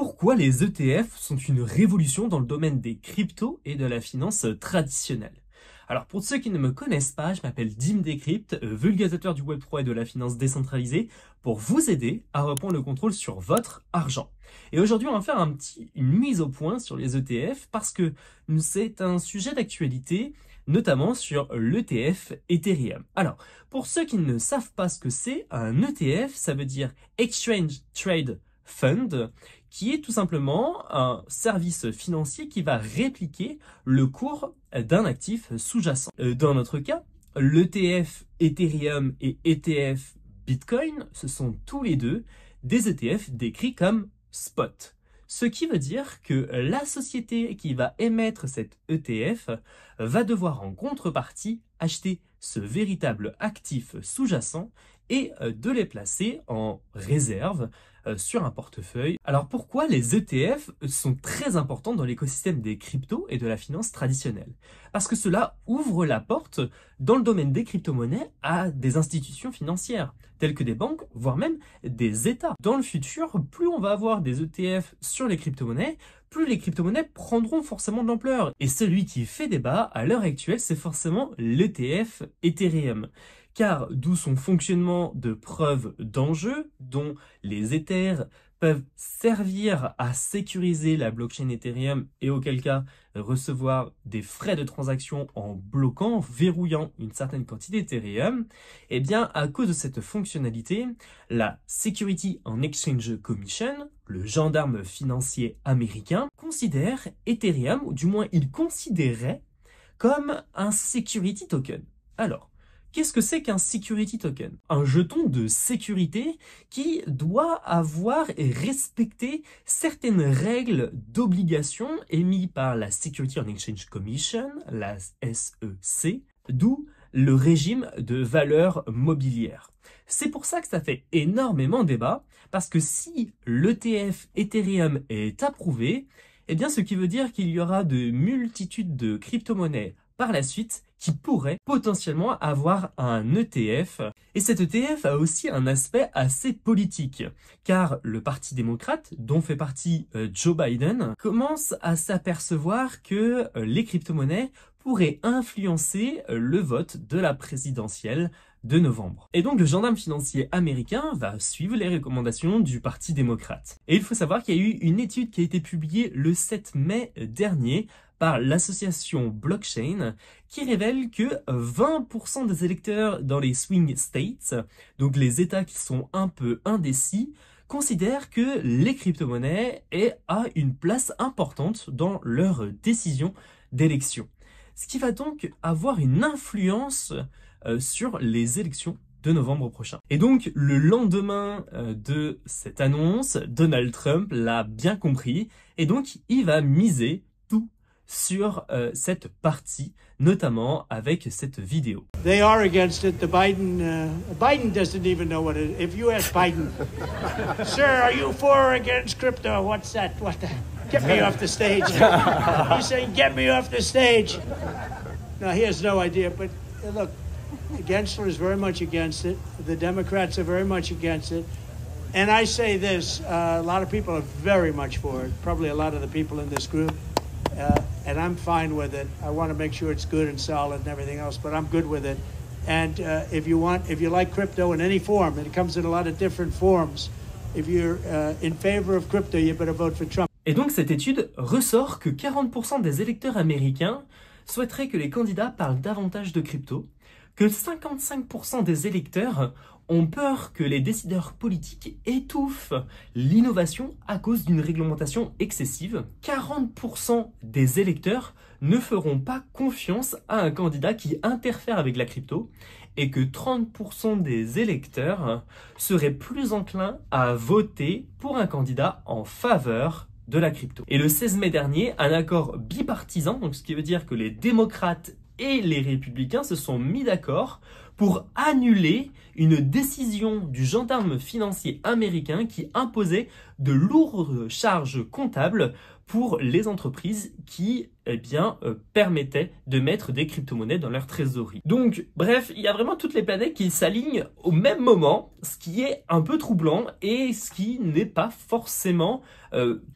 Pourquoi les ETF sont une révolution dans le domaine des cryptos et de la finance traditionnelle? Alors pour ceux qui ne me connaissent pas, je m'appelle Dim Decrypt, vulgarisateur du Web3 et de la finance décentralisée, pour vous aider à reprendre le contrôle sur votre argent. Et aujourd'hui, on va faire une mise au point sur les ETF parce que c'est un sujet d'actualité, notamment sur l'ETF Ethereum. Alors, pour ceux qui ne savent pas ce que c'est, un ETF, ça veut dire Exchange Trade Fund, qui est tout simplement un service financier qui va répliquer le cours d'un actif sous-jacent. Dans notre cas, l'ETF Ethereum et ETF Bitcoin, ce sont tous les deux des ETF décrits comme spot. Ce qui veut dire que la société qui va émettre cet ETF va devoir en contrepartie acheter ce véritable actif sous-jacent et de les placer en réserve sur un portefeuille. Alors pourquoi les ETF sont très importants dans l'écosystème des cryptos et de la finance traditionnelle? Parce que cela ouvre la porte dans le domaine des crypto-monnaies à des institutions financières, telles que des banques, voire même des États. Dans le futur, plus on va avoir des ETF sur les crypto-monnaies, plus les crypto-monnaies prendront forcément de l'ampleur. Et celui qui fait débat à l'heure actuelle, c'est forcément l'ETF Ethereum. Car d'où son fonctionnement de preuve d'enjeu, dont les Ethers peuvent servir à sécuriser la blockchain Ethereum et auquel cas recevoir des frais de transaction en bloquant, verrouillant une certaine quantité d'Ethereum, et bien à cause de cette fonctionnalité, la Security and Exchange Commission, le gendarme financier américain, considère Ethereum, ou du moins il considérait, comme un security token. Alors, qu'est-ce que c'est qu'un security token? Un jeton de sécurité qui doit avoir et respecter certaines règles d'obligation émises par la Security and Exchange Commission, la SEC, d'où le régime de valeur mobilière. C'est pour ça que ça fait énormément débat, parce que si l'ETF Ethereum est approuvé, eh bien ce qui veut dire qu'il y aura de multitudes de crypto-monnaies par la suite qui pourrait potentiellement avoir un ETF. Et cet ETF a aussi un aspect assez politique, car le Parti démocrate, dont fait partie Joe Biden, commence à s'apercevoir que les crypto-monnaies pourraient influencer le vote de la présidentielle de novembre. Et donc le gendarme financier américain va suivre les recommandations du Parti démocrate. Et il faut savoir qu'il y a eu une étude qui a été publiée le 7 mai dernier par l'association Blockchain qui révèle que 20% des électeurs dans les swing states, donc les États qui sont un peu indécis, considèrent que les crypto-monnaies a une place importante dans leurs décisions d'élection. Ce qui va donc avoir une influence sur les élections de novembre prochain. Et donc, le lendemain de cette annonce, Donald Trump l'a bien compris, et donc il va miser tout sur cette partie, notamment avec cette vidéo. They are against it. Biden doesn't even know what it is. If you ask Biden, sir, are you for or against crypto? What's that? What the? Get me off the stage. He's saying, get me off the stage. No, he has no idea. But look, Gensler is very much against it. The Democrats are very much against it. And I say this, a lot of people are very much for it. Probably a lot of the people in this group. And I'm fine with it. I want to make sure it's good and solid and everything else, but I'm good with it. And if you like crypto in any form, and it comes in a lot of different forms, if you're in favor of crypto, you better vote for Trump. Et donc cette étude ressort que 40% des électeurs américains souhaiteraient que les candidats parlent davantage de crypto, que 55% des électeurs ont peur que les décideurs politiques étouffent l'innovation à cause d'une réglementation excessive. 40% des électeurs ne feront pas confiance à un candidat qui interfère avec la crypto et que 30% des électeurs seraient plus enclins à voter pour un candidat en faveur de la crypto. Et le 16 mai dernier, un accord bipartisan, donc ce qui veut dire que les démocrates et les républicains se sont mis d'accord pour annuler une décision du gendarme financier américain qui imposait de lourdes charges comptables pour les entreprises qui permettaient de mettre des crypto-monnaies dans leur trésorerie. Donc, bref, il y a vraiment toutes les planètes qui s'alignent au même moment, ce qui est un peu troublant et ce qui n'est pas forcément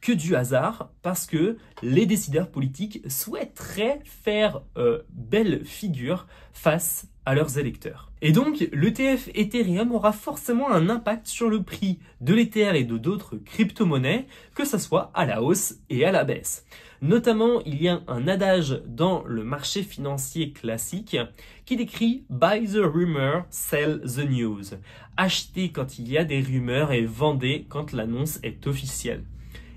que du hasard, parce que les décideurs politiques souhaiteraient faire belle figure face à leurs électeurs. Et donc, l'ETF Ethereum aura forcément un impact sur le prix de l'Ether et de d'autres crypto-monnaies, que ce soit à la hausse et à la baisse. Notamment, il y a un adage dans le marché financier classique qui décrit « Buy the rumor, sell the news ». Achetez quand il y a des rumeurs et vendez quand l'annonce est officielle.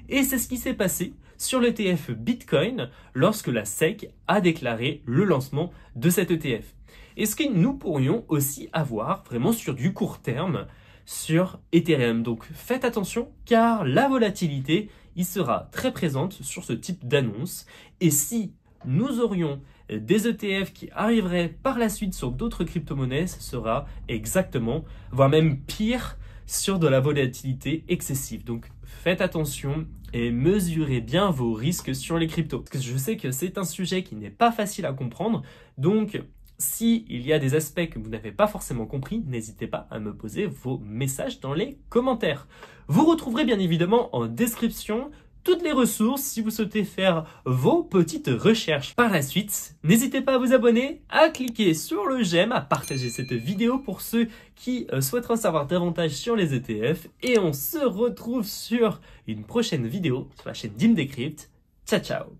Et c'est ce qui s'est passé sur l'ETF Bitcoin lorsque la SEC a déclaré le lancement de cet ETF. Et ce que nous pourrions aussi avoir vraiment sur du court terme sur Ethereum. Donc faites attention car la volatilité y sera très présente sur ce type d'annonce. Et si nous aurions des ETF qui arriveraient par la suite sur d'autres crypto-monnaies, ce sera exactement, voire même pire, sur de la volatilité excessive. Donc faites attention et mesurez bien vos risques sur les cryptos. Parce que je sais que c'est un sujet qui n'est pas facile à comprendre. Donc s'il y a des aspects que vous n'avez pas forcément compris, n'hésitez pas à me poser vos messages dans les commentaires. Vous retrouverez bien évidemment en description toutes les ressources si vous souhaitez faire vos petites recherches. Par la suite, n'hésitez pas à vous abonner, à cliquer sur le j'aime, à partager cette vidéo pour ceux qui souhaiteraient en savoir davantage sur les ETF. Et on se retrouve sur une prochaine vidéo sur la chaîne Dim Decrypt. Ciao ciao!